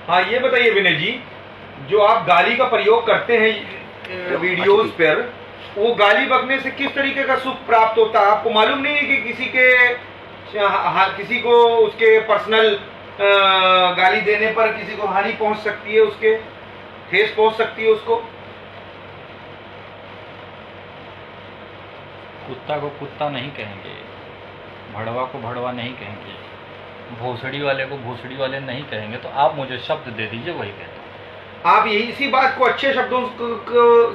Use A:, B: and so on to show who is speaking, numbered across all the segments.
A: हाँ, ये बताइए विनय जी, जो आप गाली का प्रयोग करते हैं वीडियोस पर, वो गाली बकने से किस तरीके का सुख प्राप्त होता है? आपको मालूम नहीं है कि किसी को उसके पर्सनल गाली देने पर किसी को हानि पहुंच सकती है, उसके ठेस पहुंच सकती है उसको?
B: कुत्ता को कुत्ता नहीं कहेंगे, भड़वा को भड़वा नहीं कहेंगे, भोसड़ी वाले को भोसड़ी वाले नहीं कहेंगे। तो आप मुझे शब्द दे दीजिए, वही कहता हूँ।
A: आप यही इसी बात को अच्छे शब्दों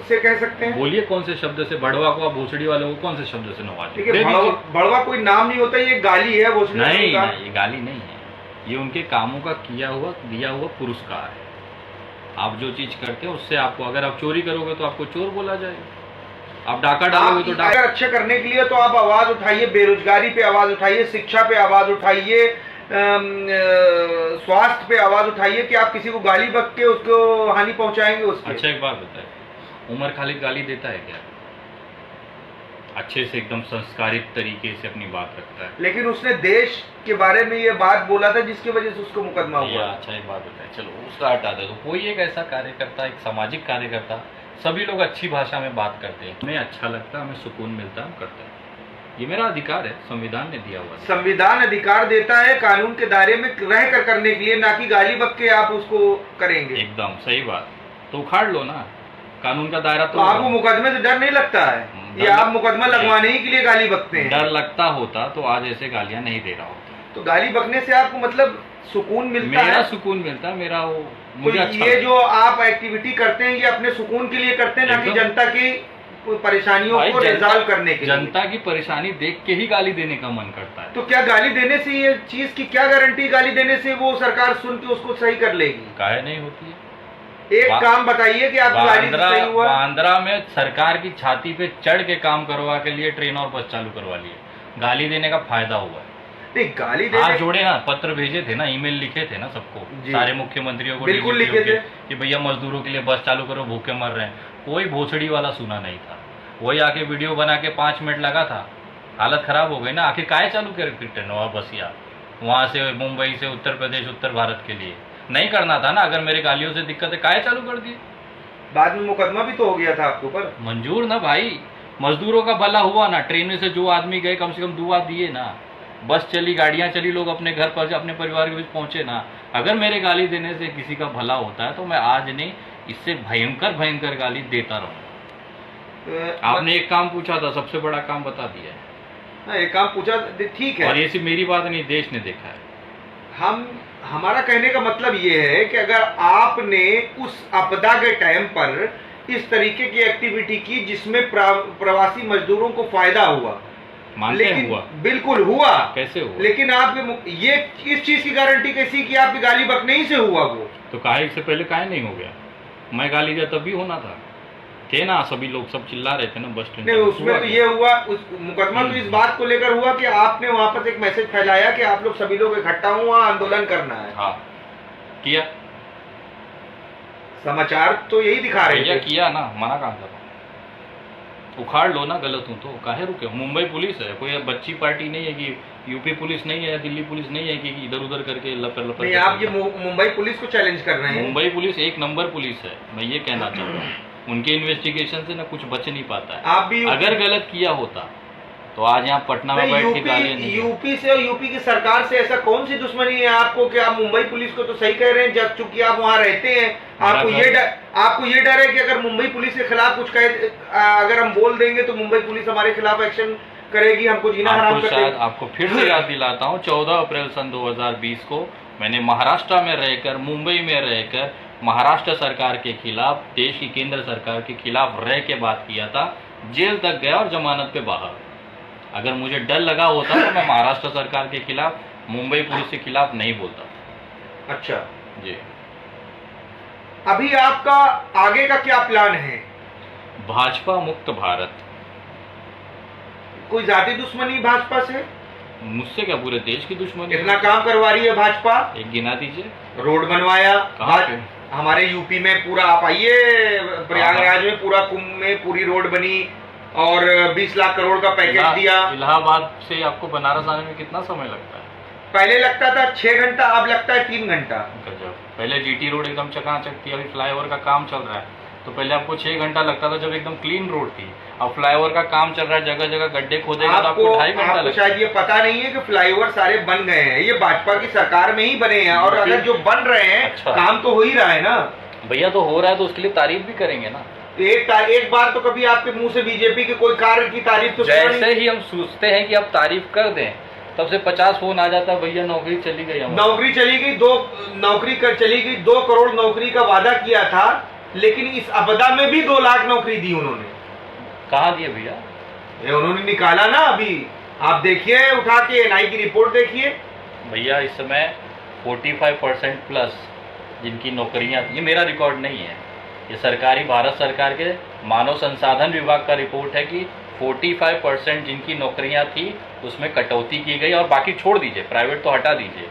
A: से कह सकते हैं।
B: बोलिए कौन से शब्द से भड़वा को, आप भोसड़ी वालों को कौन से शब्द से नवाजिए?
A: देखिए, भड़वा कोई नाम नहीं होता, ये गाली है। भोसड़ी
B: नहीं, ये गाली नहीं है, ये उनके कामों का दिया हुआ पुरस्कार है। आप जो चीज करते हैं उससे आपको, अगर आप चोरी करोगे तो आपको चोर बोला जाएगा, आप डाका डालोगे तो डाका।
A: अगर अच्छे करने के लिए तो आप आवाज उठाइए, बेरोजगारी पे आवाज उठाइए, शिक्षा पे आवाज उठाइए, स्वास्थ्य पे आवाज उठाइए कि आप किसी को गाली बक के उसको हानि पहुंचाएंगे उसकी।
B: अच्छा, एक बात बताए, उमर खालिद गाली देता है क्या? अच्छे से एकदम संस्कारित तरीके से अपनी बात रखता है,
A: लेकिन उसने देश के बारे में ये बात बोला था जिसकी वजह से उसको मुकदमा हुआ।
B: अच्छा, एक बात बताए, चलो उसका हटा दे। तो कोई एक ऐसा कार्यकर्ता, एक सामाजिक कार्यकर्ता, सभी लोग अच्छी भाषा में बात करते हैं, हमें अच्छा लगता है, हमें सुकून मिलता है, हम करते हैं। ये मेरा अधिकार है, संविधान ने दिया हुआ है।
A: संविधान अधिकार देता है कानून के दायरे में रह कर करने के लिए, ना कि गाली बक के आप उसको करेंगे।
B: एकदम सही बात। तो उखाड़ लो ना कानून का दायरा। तो
A: आपको मुकदमे से डर नहीं लगता है? ये आप मुकदमा लगवाने ही के लिए गाली बकते हैं।
B: डर लगता होता तो आज ऐसे गालियां नहीं दे रहा होता।
A: तो गाली बकने से आपको मतलब सुकून मिलता है?
B: मेरा सुकून मिलता है, मेरा वो मुझे अच्छा।
A: ये जो आप एक्टिविटी करते हैं ये अपने सुकून के लिए करते हैं, ना कि जनता की परेशानियों को रिजॉल्व करने के लिए।
B: जनता की परेशानी देख के ही गाली देने का मन करता है।
A: तो क्या गाली देने से, ये चीज की क्या गारंटी, गाली देने से वो सरकार सुन के उसको सही कर लेगी?
B: काहे नहीं होती है?
A: एक काम बताइए कि आप गाली से सही हुआ।
B: बांद्रा में सरकार की छाती पे चढ़ के काम करवा के लिए ट्रेन और बस चालू करवा लिए, गाली देने का फायदा हुआ है।
A: नहीं, गाली देने
B: हाथ जोड़े ना, पत्र भेजे थे ना, ईमेल लिखे थे ना सबको, सारे मुख्यमंत्रियों को,
A: बिल्कुल लिखे थे
B: कि भैया मजदूरों के लिए बस चालू करो, भूखे मर रहे हैं। कोई भोसड़ी वाला सुना नहीं था। वही आके वीडियो बना के 5 मिनट लगा था, हालत खराब हो गई ना। आखिर काहे चालू करे ट्रेन और बसिया वहां से, मुंबई से उत्तर प्रदेश, उत्तर भारत के लिए? नहीं करना था ना। अगर मेरे गालियों से दिक्कत है, काहे चालू कर दिए?
A: बाद में मुकदमा भी तो हो गया था आपके ऊपर।
B: मंजूर ना भाई, मजदूरों का भला हुआ ना। ट्रेन से जो आदमी गए कम से कम दुआ दिए ना, बस चली, गाड़ियां चली, लोग अपने घर पर अपने परिवार के बीच पहुंचे ना। अगर मेरे गाली देने से किसी का भला होता है तो मैं आज नहीं, इससे भयंकर भयंकर गाली देता रहूं। आपने एक काम पूछा था, सबसे बड़ा काम बता दिया है।
A: एक काम पूछा, ठीक है,
B: और ये सिर्फ मेरी बात नहीं, देश ने देखा है।
A: हमारा कहने का मतलब ये है कि अगर आपने उस आपदा के टाइम पर इस तरीके की एक्टिविटी की जिसमें प्रवासी मजदूरों को फायदा हुआ,
B: लेकिन हुआ,
A: बिल्कुल हुआ,
B: कैसे हुआ?
A: लेकिन आप ये इस चीज की गारंटी कैसी कि आपकी गाली बकने ही से हुआ? वो
B: तो काहे से पहले काहे नहीं हो गया? मैं गाली दिया तभी होना था, थे ना सभी लोग, सब चिल्ला रहे थे ना बस स्टैंड।
A: नहीं, उसमें तो ये हुआ, उस मुकदमा तो इस बात को लेकर हुआ कि आपने वहां पर एक मैसेज फैलाया कि आप लोग सभी लोग इकट्ठा हुआ, आंदोलन करना है।
B: हाँ, किया।
A: समाचार तो यही दिखा रहे थे।
B: किया ना, मना कहाँ कर? उखाड़ लो ना, गलत हूँ तो काहे रुके? मुंबई पुलिस है, कोई बच्ची पार्टी नहीं है कि यूपी पुलिस नहीं है, दिल्ली पुलिस नहीं है कि इधर उधर करके लपर लपर।
A: नहीं, आप ये मुंबई पुलिस को चैलेंज कर रहे हैं।
B: मुंबई पुलिस एक नंबर पुलिस है, मैं ये कहना चाहता हूँ। उनके इन्वेस्टिगेशन से ना कुछ बच नहीं पाता है।
A: आप भी
B: अगर गलत किया होता तो आज यहाँ पटना में बैठ के गालियां नहीं।
A: यूपी से और यूपी की सरकार से ऐसा कौन सी दुश्मनी है आपको कि आप मुंबई पुलिस को तो सही कह रहे हैं, जब चूंकि आप वहाँ रहते हैं, आपको ये डर है कि अगर मुंबई पुलिस के खिलाफ कुछ अगर हम बोल देंगे तो मुंबई पुलिस हमारे खिलाफ एक्शन करेगी, हमको जीना हराम कर देगी।
B: आपको फिर से याद दिलाता हूँ, 14 अप्रैल सन 2020 को मैंने महाराष्ट्र में रहकर, मुंबई में रहकर महाराष्ट्र सरकार के खिलाफ, देश की केंद्र सरकार के खिलाफ रह के बात किया था। जेल तक गया और जमानत पे बाहर। अगर मुझे डर लगा होता तो मैं महाराष्ट्र सरकार के खिलाफ, मुंबई पुलिस के खिलाफ नहीं बोलता।
A: अच्छा
B: जी।
A: अभी आपका आगे का क्या प्लान है?
B: भाजपा मुक्त भारत।
A: कोई जाति दुश्मनी भाजपा से?
B: मुझसे क्या, पूरे देश की दुश्मनी।
A: इतना काम करवा रही है भाजपा,
B: एक गिना दीजिए।
A: रोड बनवाया हमारे यूपी में पूरा, आप आइए प्रयागराज में पूरा कुंभ में पूरी रोड बनी और 20 लाख करोड़ का पैकेज दिया।
B: इलाहाबाद से आपको बनारस आने में कितना समय लगता है?
A: पहले लगता था 6 घंटा, अब लगता है 3 घंटा।
B: गजब। पहले जीटी रोड एकदम चकाचक थी, अभी फ्लाईओवर का काम चल रहा है। तो पहले आपको 6 घंटा लगता था जब एकदम क्लीन रोड थी, अब फ्लाईओवर का काम चल रहा है, जगह जगह गड्ढे खोदेगा तो आपको 2.5 घंटा
A: आपको
B: लगता
A: शायद
B: है।
A: ये पता नहीं है कि फ्लाईओवर सारे बन गए हैं, ये भाजपा की सरकार में ही बने हैं, और अगर जो बन रहे हैं
B: अच्छा।
A: काम तो हो ही रहा है ना
B: भैया, तो हो रहा है तो उसके लिए तारीफ भी करेंगे ना।
A: तो एक बार तो कभी आपके मुंह से बीजेपी के कोई कार्य की तारीफ तो सुना नहीं।
B: जैसे ही हम सोचते हैं कि अब तारीफ कर दें, तब से 50 फोन आ जाता है, भैया नौकरी चली गई हमारी।
A: नौकरी चली गई, चली गई, 2 करोड़ नौकरी का वादा किया था, लेकिन इस आपदा में भी 2 लाख नौकरी दी उन्होंने।
B: कहाँ दिए भैया?
A: ये उन्होंने निकाला ना, अभी आप देखिए, उठा के एनआई की रिपोर्ट देखिए
B: भैया। इस समय 45% प्लस जिनकी नौकरियां, ये मेरा रिकॉर्ड नहीं है, ये सरकारी भारत सरकार के मानव संसाधन विभाग का रिपोर्ट है कि 45% जिनकी नौकरियां थी उसमें कटौती की गई, और बाकी छोड़ दीजिए, प्राइवेट तो हटा दीजिए।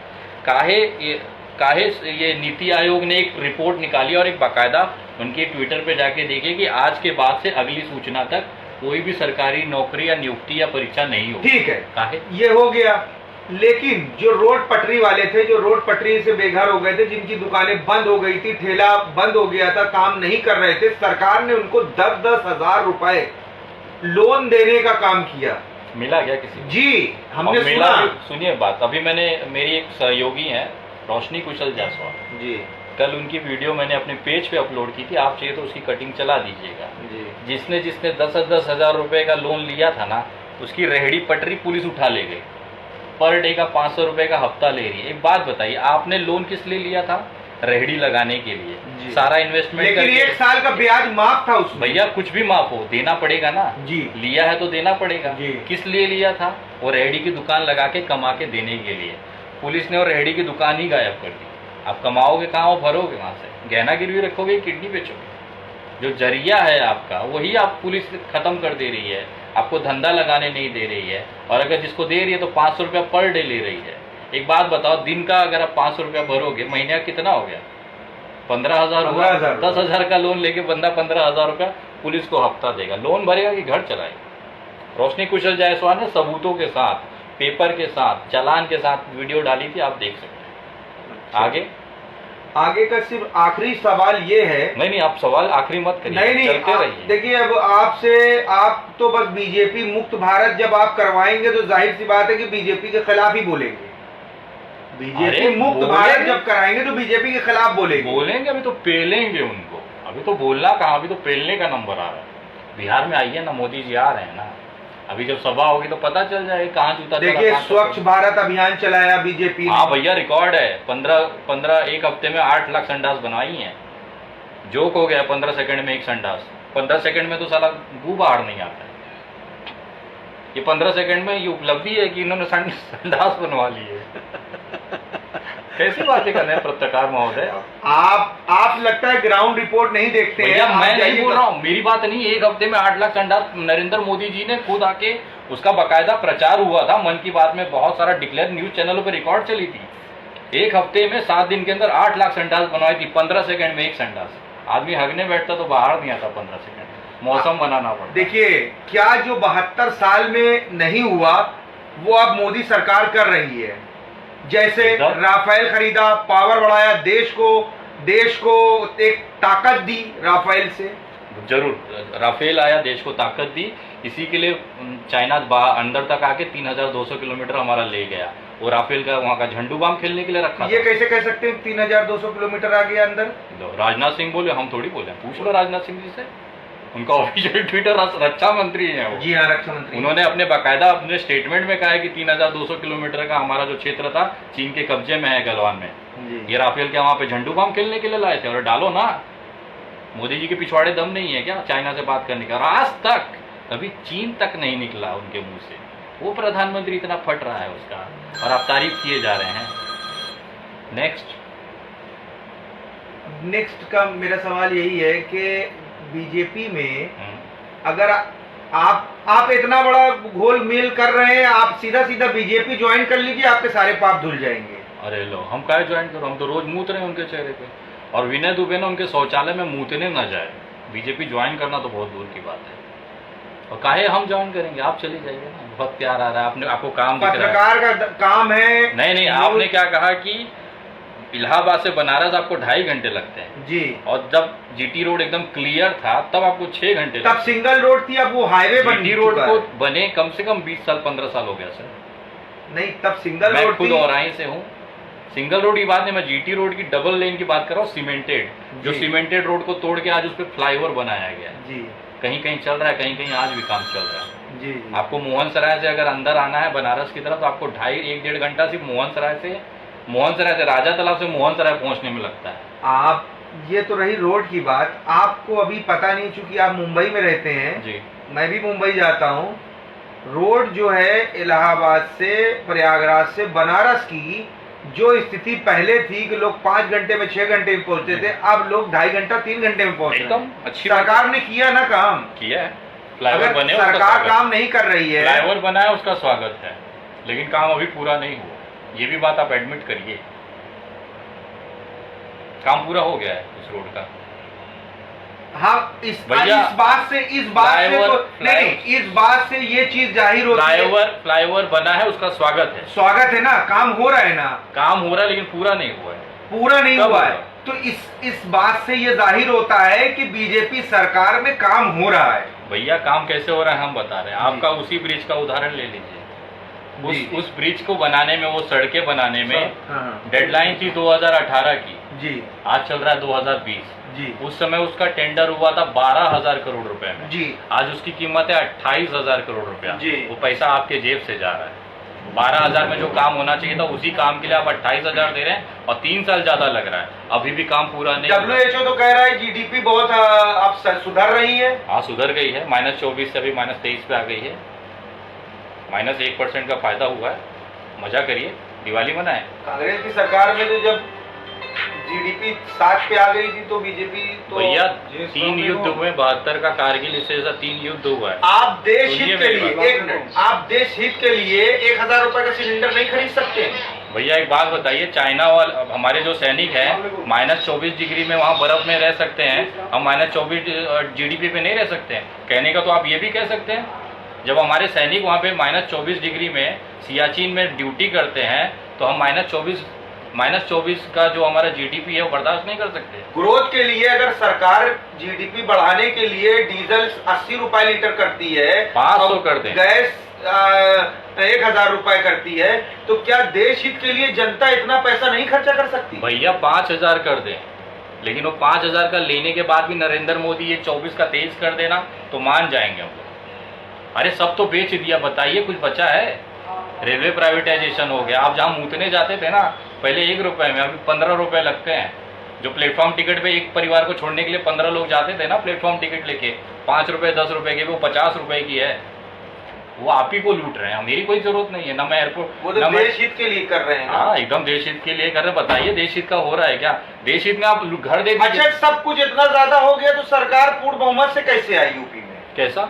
B: काहे ये नीति आयोग ने एक रिपोर्ट निकाली और एक बाकायदा उनके ट्विटर पे जाके देखिए कि आज के बाद से अगली सूचना तक कोई भी सरकारी नौकरी या नियुक्ति या परीक्षा नहीं होगी।
A: ठीक है,
B: काहे?
A: ये हो गया, लेकिन जो रोड पटरी वाले थे, जो रोड पटरी से बेघर हो गए थे, जिनकी दुकानें बंद हो गई थी, ठेला बंद हो गया था, काम नहीं कर रहे थे, सरकार ने उनको 10-10 हजार रुपए लोन देने का काम किया।
B: मिला क्या किसी को?
A: जी, हमने
B: और मिला
A: सुना।
B: भी। सुनिए बात, अभी मेरी एक सहयोगी है रोशनी कुशल जायसवाल
A: जी
B: कल उनकी वीडियो मैंने अपने पेज पे अपलोड की थी, आप चाहिए तो उसकी कटिंग चला दीजिएगा।
A: जी
B: जिसने 10-10 हजार रुपए का लोन लिया था ना, उसकी रेहड़ी पटरी पुलिस उठा ले गई, पर डे का 500 रुपए का हफ्ता ले रही है। एक बात बताइए, आपने लोन किस लिए लिया था? रेहड़ी लगाने के लिए, सारा इन्वेस्टमेंट।
A: लेकिन 1 साल का ब्याज माफ था उसमें।
B: भैया कुछ भी माफ हो, देना पड़ेगा ना।
A: जी
B: लिया है तो देना पड़ेगा।
A: जी।
B: किस लिए लिया था? वो रेहड़ी की दुकान लगा के कमा के देने के लिए। पुलिस ने वो रेहड़ी की दुकान ही गायब कर दी। आप कमाओगे कहाँ, वो भरोगे वहां से? गहना गिरवी रखोगे, किडनी बेचोगे? जो जरिया है आपका, वही आप पुलिस खत्म कर दे रही है, आपको धंधा लगाने नहीं दे रही है। और अगर जिसको दे रही है तो 500 रुपया पर डे ले रही है। एक बात बताओ, दिन का अगर आप 500 रुपया भरोगे, महीने का कितना हो गया? 15,000 हुआ। 10,000 का लोन लेके बंदा 15,000 रुपया पुलिस को हफ्ता देगा। लोन भरेगा कि घर चलाएगा? रोशनी कुशल जायसवाल ने सबूतों के साथ, पेपर के साथ, चालान के साथ वीडियो डाली थी, आप देख सकते हैं।
A: आगे का सिर्फ आखिरी सवाल ये है।
B: नहीं, आप सवाल आखिरी मत करिए,
A: नहीं,
B: चलते रहिए।
A: देखिए, अब आप तो बस बीजेपी मुक्त भारत जब आप करवाएंगे तो जाहिर सी बात है कि बीजेपी के खिलाफ ही बोलेंगे। बीजेपी मुक्त भारत जब कराएंगे तो बीजेपी के खिलाफ बोलेंगे।
B: अभी तो पेलेंगे उनको। अभी तो बोलना कहाँ, अभी तो पेलने का नंबर आ रहा है। बिहार में आइए ना, मोदी जी आ रहे हैं ना, अभी जब सभा होगी तो पता चल जाएगा कहाँ जूता।
A: देखिए, स्वच्छ भारत अभियान चलाया बीजेपी ने।
B: हाँ भैया, रिकॉर्ड है। 15 एक हफ्ते में 8 लाख संडास बनवाई है। जोक हो गया 15 सेकंड में एक संडास। 15 सेकंड में तो साला गू बाहर नहीं आता है। ये 15 सेकंड में ये उपलब्धि है कि इन्होंने संडास बनवा ली है। कैसी बातें कर रहे हैं पत्रकार महोदय?
A: आप लगता है ग्राउंड रिपोर्ट नहीं देखते हैं।
B: भैया मैं नहीं बोल रहा हूँ, मेरी बात नहीं। एक हफ्ते में 8 लाख संडास नरेंद्र मोदी जी ने खुद आके, उसका बाकायदा प्रचार हुआ था मन की बात में, बहुत सारा डिक्लेयर न्यूज चैनलों पर रिकॉर्ड चली थी। एक हफ्ते में 7 दिन के अंदर 8 लाख संडास बनवाई थी, 15 सेकंड में एक संडास। आदमी हगने बैठता तो बाहर नहीं आता 15 सेकंड, मौसम बनाना पड़ता।
A: देखिए, क्या जो 72 साल में नहीं हुआ वो अब मोदी सरकार कर रही है। जैसे राफेल खरीदा, पावर बढ़ाया, देश को एक ताकत दी राफेल से।
B: जरूर, राफेल आया, देश को ताकत दी। इसी के लिए चाइना अंदर तक आके 3,200 किलोमीटर हमारा ले गया। वो राफेल का वहाँ का झंडू बाम खेलने के लिए रखा।
A: ये कैसे कह सकते हैं 3,200 किलोमीटर आ गया अंदर?
B: राजनाथ सिंह बोले, हम थोड़ी बोले। पूछ लो राजनाथ सिंह जी से, उनका ऑफिशियल ट्विटर, रक्षा मंत्री है वो।
A: जी हाँ, रक्षा मंत्री।
B: उन्होंने बाकायदा अपने स्टेटमेंट में कहा है कि 3,200 किलोमीटर का हमारा जो क्षेत्र था चीन के कब्जे में है, गलवान में। ये राफेल के वहां पे झंडू बाम खेलने के लिए लाए थे। और डालो ना, मोदी जी के पिछवाड़े दम नहीं है क्या चाइना से बात करने का? और आज तक कभी चीन तक नहीं निकला उनके मुंह से। वो प्रधानमंत्री इतना फट रहा है उसका, और आप तारीफ किए जा रहे हैं।
A: नेक्स्ट का मेरा सवाल यही है कि बीजेपी में अगर आप इतना बड़ा घोल मेल कर रहे हैं, आप सीधा बीजेपी ज्वाइन कर लीजिए, आपके सारे पाप धुल जाएंगे।
B: अरे लो, हम क्या ज्वाइन करो? हम तो रोज मूत रहे हैं उनके चेहरे पे। और विनय दुबे ने उनके शौचालय में मूतने न जाए। बीजेपी ज्वाइन करना तो बहुत दूर की बात है। और काहे हम ज्वाइन करेंगे? आप चली जाइए ना, बहुत प्यार आ रहा है। आपको काम दिख रहा है।
A: पत्रकार का काम है।
B: नहीं, आपने क्या कहा कि इलाहाबाद से बनारस आपको 2.5 घंटे लगते हैं
A: जी,
B: और जब जीटी रोड एकदम क्लियर था तब आपको 6 घंटे
A: तब सिंगल रोड थी, अब वो हाईवे बन
B: जीटी रोड
A: चुका
B: को
A: है।
B: बने कम से कम 20 साल 15 साल हो गया सर।
A: नहीं, तब सिंगल
B: मैं
A: रोड
B: खुद
A: थी।
B: औराई से हूँ। सिंगल रोड की बात नहीं, मैं जीटी रोड की डबल लेन की बात कर रहा हूँ, सीमेंटेड, जो
A: जी।
B: सीमेंटेड रोड को तोड़ के आज उस पर फ्लाईओवर बनाया गया है।
A: जी
B: कहीं कहीं चल रहा है, कहीं कहीं आज भी काम चल रहा है।
A: जी जी।
B: आपको मोहन सराय से अगर अंदर आना है बनारस की तरफ तो आपको 2.5-1-1.5 घंटा सिर्फ मोहन सराय से राजा तालाब से मोहन सराय पहुंचने में लगता है।
A: आप, ये तो रही रोड की बात, आपको अभी पता नहीं, चूंकि आप मुंबई में रहते हैं,
B: जी
A: मैं भी मुंबई जाता हूँ। रोड जो है इलाहाबाद से प्रयागराज से बनारस की जो स्थिति पहले थी कि लोग 5 घंटे में 6 घंटे में पहुंचते थे, अब लोग 2.5 घंटा 3 घंटे में पहुंच रहे
B: एकदम
A: हैं।
B: अच्छी बात
A: सरकार ने किया ना काम।
B: किया है। फ्लाईओवर
A: अगर
B: बने उसका
A: सरकार
B: स्वागत।
A: काम नहीं कर रही है,
B: फ्लाईओवर बना है उसका स्वागत है, लेकिन काम अभी पूरा नहीं हुआ। ये भी बात आप एडमिट करिए, काम पूरा हो गया है उस रोड का।
A: हाँ, इस
B: भैया,
A: बात से तो नहीं, इस बात से ये चीज जाहिर होती है,
B: फ्लाईओवर बना है उसका स्वागत है,
A: स्वागत है ना, काम हो रहा है ना,
B: काम हो रहा है लेकिन पूरा नहीं हुआ है।
A: पूरा नहीं
B: कब
A: हुआ है।
B: होगा?
A: तो इस बात से ये जाहिर होता है कि बीजेपी सरकार में काम हो रहा है।
B: भैया काम कैसे हो रहा है हम बता रहे हैं। आपका उसी ब्रिज का उदाहरण ले लीजिए। उस ब्रिज को बनाने में, वो सड़कें बनाने में डेडलाइन थी 2018 की,
A: जी
B: आज चल रहा है 2020।
A: जी
B: उस समय उसका टेंडर हुआ था 12,000 करोड़ रुपए में,
A: जी
B: आज उसकी कीमत है 28,000 करोड़ रुपया।
A: जी।
B: वो पैसा आपके जेब से जा रहा है। 12,000 में जो काम होना चाहिए था उसी काम के लिए आप 28,000 दे रहे हैं और 3 साल ज्यादा लग रहा है, अभी भी काम पूरा नहीं हुआ।
A: WHO तो कह रहा है जीडीपी बहुत अब सुधर रही है।
B: हाँ सुधर गई है, -24 से अभी -23 पे आ गई है, -1% का फायदा हुआ है। मजा करिए, दिवाली मनाएं।
A: कांग्रेस की सरकार में तो जब जीडीपी 7 पे आ गई थी तो बीजेपी तो
B: भैया 3 युद्ध हुए, 72 का कारगिल, इससे जैसा 3 युद्ध हुआ है।
A: आप देश हित
B: सुनिए
A: के
B: मेरी
A: लिए,
B: बात।
A: एक मिनट, आप देश हित के लिए 1,000 रुपए का सिलेंडर नहीं खरीद सकते हैं।
B: भैया एक बात बताइए, चाइना वाले हमारे जो सैनिक हैं -24 डिग्री में वहाँ बर्फ में रह सकते हैं, हम -24 जीडीपी पे नहीं रह सकते हैं। कहने का तो आप ये भी कह सकते हैं, जब हमारे सैनिक वहाँ पे -24 डिग्री में सियाचिन में ड्यूटी करते हैं तो हम -24 का जो हमारा जीडीपी है वो बर्दाश्त नहीं कर सकते।
A: ग्रोथ के लिए अगर सरकार जीडीपी बढ़ाने के लिए डीजल 80 रुपए लीटर करती है,
B: 500 कर दें,
A: गैस 1,000 रुपए करती है, तो क्या देश हित के लिए जनता इतना पैसा नहीं खर्चा कर सकती?
B: भैया 5,000 कर दें, लेकिन वो 5,000 का लेने के बाद भी नरेंद्र मोदी ये 24 का 23 कर देना तो मान जाएंगे हम लोग। अरे सब तो बेच दिया, बताइए कुछ बचा है? रेलवे प्राइवेटाइजेशन हो गया, आप जहाँ मूतने जाते थे ना पहले 1 रुपए में, अभी 15 रुपए लगते हैं। जो प्लेटफॉर्म टिकट पे एक परिवार को छोड़ने के लिए 15 लोग जाते थे ना प्लेटफॉर्म टिकट लेके, 5 रुपए 10 रुपए की, वो 50 रुपए की है। वो आप ही को लूट रहे हैं, मेरी कोई जरूरत नहीं है ना, मैं एयरपोर्ट
A: वो तो देश हित के लिए कर रहे हैं।
B: हाँ एकदम देश हित के लिए कर रहे हैं। बताइए देश हित का हो रहा है क्या? देश हित में आप घर दे दीजिए।
A: अच्छा, सब कुछ इतना ज्यादा हो गया तो सरकार पूर्ण बहुमत से कैसे आई यूपी में?
B: कैसा?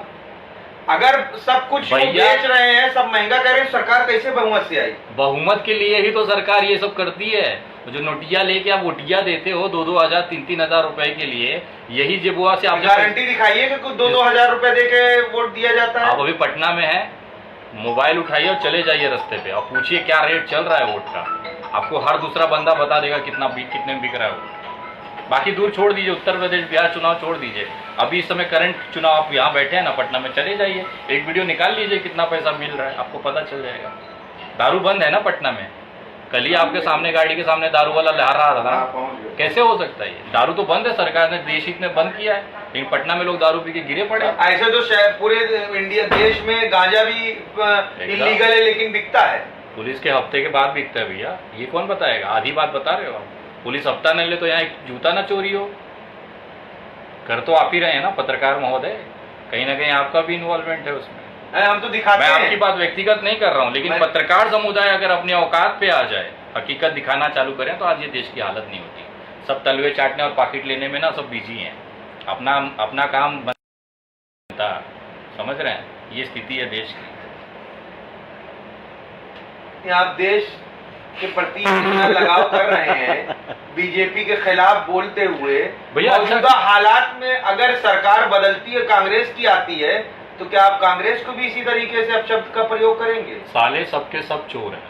A: अगर सब कुछ
B: भैया,
A: बेच रहे हैं, सब महंगा कर रहे हैं, सरकार कैसे बहुमत से आई?
B: बहुमत के लिए ही तो सरकार ये सब करती है। जो नोटिया लेके आप वोटिया देते हो 2-2 हजार 3-3 हजार रुपए के लिए, यही जेबुआ से आप
A: गारंटी दिखाइए कि कुछ 2-2 हजार रुपए दे के वोट दिया जाता है।
B: आप अभी पटना में है, मोबाइल उठाइए और चले जाइए रास्ते पे और पूछिए क्या रेट चल रहा है वोट का। आपको हर दूसरा बंदा बता देगा कितने में बिक रहा है वोट। बाकी दूर छोड़ दीजिए, उत्तर प्रदेश बिहार चुनाव छोड़ दीजिए, अभी इस समय करंट चुनाव आप यहाँ बैठे हैं ना पटना में, चले जाइए एक वीडियो निकाल लीजिए कितना पैसा मिल रहा है, आपको पता चल जाएगा। दारू बंद है ना पटना में, कल ही आपके सामने गाड़ी के सामने दारू वाला लहर रहा था, कैसे हो सकता है? ये दारू तो बंद है, सरकार ने देश हित में बंद किया है, लेकिन पटना में लोग दारू पी के गिरे पड़े।
A: ऐसे तो शायद पूरे इंडिया देश में गांजा भी इलीगल है लेकिन बिकता है।
B: पुलिस के हफ्ते के बाद बिकता है भैया, ये कौन बताएगा? आधी बात बता रहे हो आप। पुलिस हफ्ता नहीं ले तो यहाँ एक जूता ना चोरी हो। कर तो आप ही रहे हैं ना पत्रकार महोदय, कहीं ना कहीं आपका भी इन्वॉल्वमेंट है उसमें।
A: हम तो दिखाते
B: मैं
A: हैं।
B: आपकी बात व्यक्तिगत नहीं कर रहा हूँ, लेकिन पत्रकार समुदाय अगर अपने औकात पे आ जाए, हकीकत दिखाना चालू करें तो आज ये देश की हालत नहीं होती। सब तलवे चाटने और पॉकेट लेने में ना सब बिजी हैं, अपना काम बनता, समझ रहे हैं? ये स्थिति है देश की।
A: आप देश के प्रति इतना लगाव कर रहे हैं, बीजेपी के खिलाफ बोलते हुए,
B: भैया
A: मौजूदा हालात में अगर सरकार बदलती है, कांग्रेस की आती है, तो क्या आप कांग्रेस को भी इसी तरीके से अपशब्द का प्रयोग करेंगे?
B: साले सबके सब चोर हैं,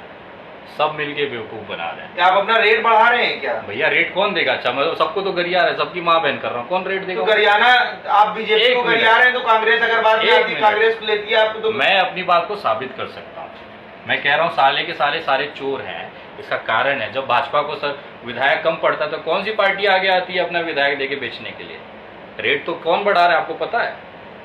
B: सब मिलके बेवकूफ बना रहे हैं।
A: क्या आप अपना रेट बढ़ा रहे हैं क्या?
B: भैया रेट कौन देगा? अच्छा मैं तो सबको तो गरिया रहा है, सबकी माँ बहन कर रहा हूँ, कौन रेट
A: तो
B: देगा?
A: गरियाना आप बीजेपी
B: एक
A: को
B: मिनट।
A: गरिया रहे हैं तो कांग्रेस अगर बात में
B: एक
A: आती
B: मिनट।
A: कांग्रेस को लेती है आपको तो
B: मैं अपनी बात को साबित कर सकता हूँ। मैं कह रहा हूँ साले के साले सारे चोर हैं। इसका कारण है जब भाजपा को सर विधायक कम पड़ता है तो कौन सी पार्टी आगे आती है अपना विधायक लेके बेचने के लिए? रेट तो कौन बढ़ा रहा है आपको पता है?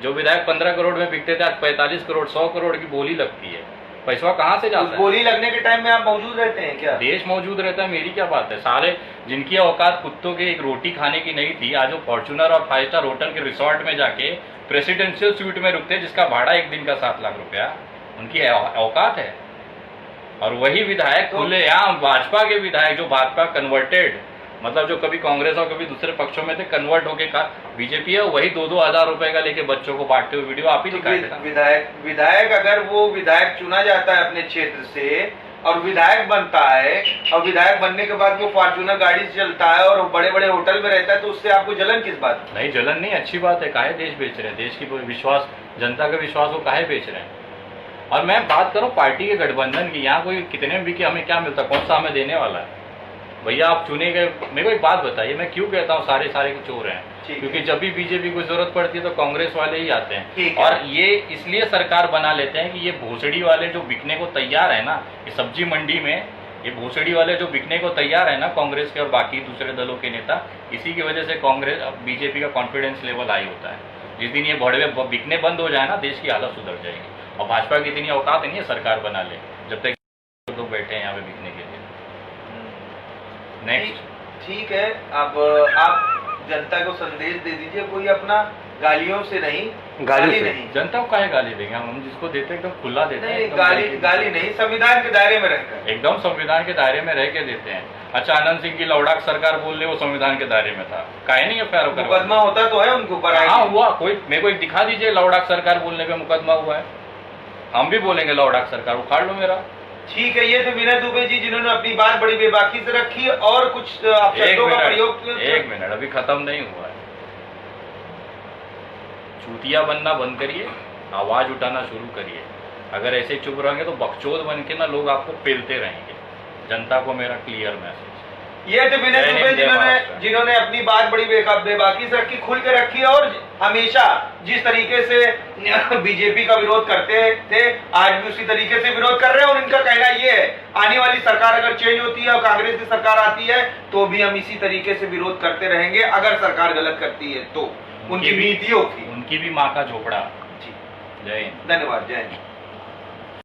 B: जो विधायक 15 करोड़ में बिकते थे आज 45 करोड़ 100 करोड़ की बोली लगती है। पैसा कहाँ से
A: उस
B: जाता है?
A: बोली लगने के टाइम में आप मौजूद रहते हैं क्या?
B: देश मौजूद रहता है, मेरी क्या बात है? सारे जिनकी औकात कुत्तों के एक रोटी खाने की नहीं थी आज वो फॉर्च्यूनर और 5 स्टार होटल के रिसोर्ट में जाके प्रेसिडेंशियल स्वीट में रुकते हैं जिसका भाड़ा एक दिन का 7 लाख रुपया। उनकी औकात है। और वही विधायक खुलेआम भाजपा के विधायक जो भाजपा कन्वर्टेड मतलब जो कभी कांग्रेस और कभी दूसरे पक्षों में थे कन्वर्ट होके का बीजेपी है वही 2-2 हजार रुपए का लेके बच्चों को बांटते हुए वीडियो आप ही दिखाए थे ना।
A: विधायक अगर वो विधायक चुना जाता है अपने क्षेत्र से और विधायक बनता है और विधायक बनने के बाद वो फॉर्च्यूनर गाड़ी से चलता है और बड़े बड़े होटल में रहता है तो उससे आपको जलन किस बात की?
B: नहीं जलन नहीं, अच्छी बात है। काहे देश बेच रहे हैं? देश की विश्वास जनता का विश्वास वो काहे बेच रहे हैं? और मैं बात करूं पार्टी के गठबंधन की, यहाँ कोई कितने भी कि हमें क्या मिलता, कौन सा हमें देने वाला है? भैया आप चुने गए। मेरे को एक बात बताइए, मैं क्यों कहता हूँ सारे सारे के चोर हैं? क्योंकि जब भी बीजेपी को जरूरत पड़ती है तो कांग्रेस वाले ही आते हैं और ये इसलिए सरकार बना लेते हैं कि ये भोसड़ी वाले जो बिकने को तैयार है ना, ये सब्जी मंडी में ये भोसड़ी वाले जो बिकने को तैयार है ना कांग्रेस के और बाकी दूसरे दलों के नेता, इसी की वजह से कांग्रेस बीजेपी का कॉन्फिडेंस लेवल हाई होता है। जिस दिन ये भड़वे बिकने बंद हो जाए ना देश की हालत सुधर जाएगी। और भाजपा की इतनी औकात नहीं है सरकार बना ले जब तक लोग बैठे हैं यहाँ पे बिकने के लिए। नेक्स्ट
A: ठीक है, अब आप जनता को संदेश दे दीजिए कोई अपना, गालियों से नहीं, गाली नहीं।
B: जनता को काहे गाली देंगे? हम जिसको देते हैं एकदम खुला देते हैं।
A: नहीं गाली नहीं, संविधान के दायरे में रहकर
B: एकदम संविधान के दायरे में रह के देते हैं। अच्छा आनंद सिंह की लौड़ाक सरकार बोल रहे वो संविधान के दायरे में था, काहे नहीं एफआईआर कर?
A: मुकदमा होता तो है उनके ऊपर।
B: हाँ हुआ, कोई मेरे को एक दिखा दीजिए लौड़ाक सरकार बोलने पे मुकदमा हुआ है। हम भी बोलेंगे लौड़ाक सरकार, उखाड़ लो मेरा।
A: ठीक है, ये तो विनय दुबे जी जिन्होंने अपनी बात बड़ी बेबाकी से रखी और कुछ शब्दों का प्रयोग।
B: एक मिनट अभी खत्म नहीं हुआ है। चूतिया बनना बंद करिए, आवाज उठाना शुरू करिए। अगर ऐसे चुप रहेंगे तो बकचोद बन के ना लोग आपको पेलते रहेंगे। जनता को मेरा क्लियर मैसेज।
A: ये तो विनय दुबे जिन्होंने अपनी बात बड़ी बेबाकी से रखी, खुल के रखी और हमेशा जिस तरीके से बीजेपी का विरोध करते थे आज भी उसी तरीके से विरोध कर रहे हैं। और इनका कहना ये है आने वाली सरकार अगर चेंज होती है और कांग्रेस की सरकार आती है तो भी हम इसी तरीके से विरोध करते रहेंगे अगर सरकार गलत करती है तो। उनकी नीतियों की,
B: उनकी भी माँ का झोपड़ा।
A: जी
B: जय हिंद।
A: धन्यवाद, जय हिंद।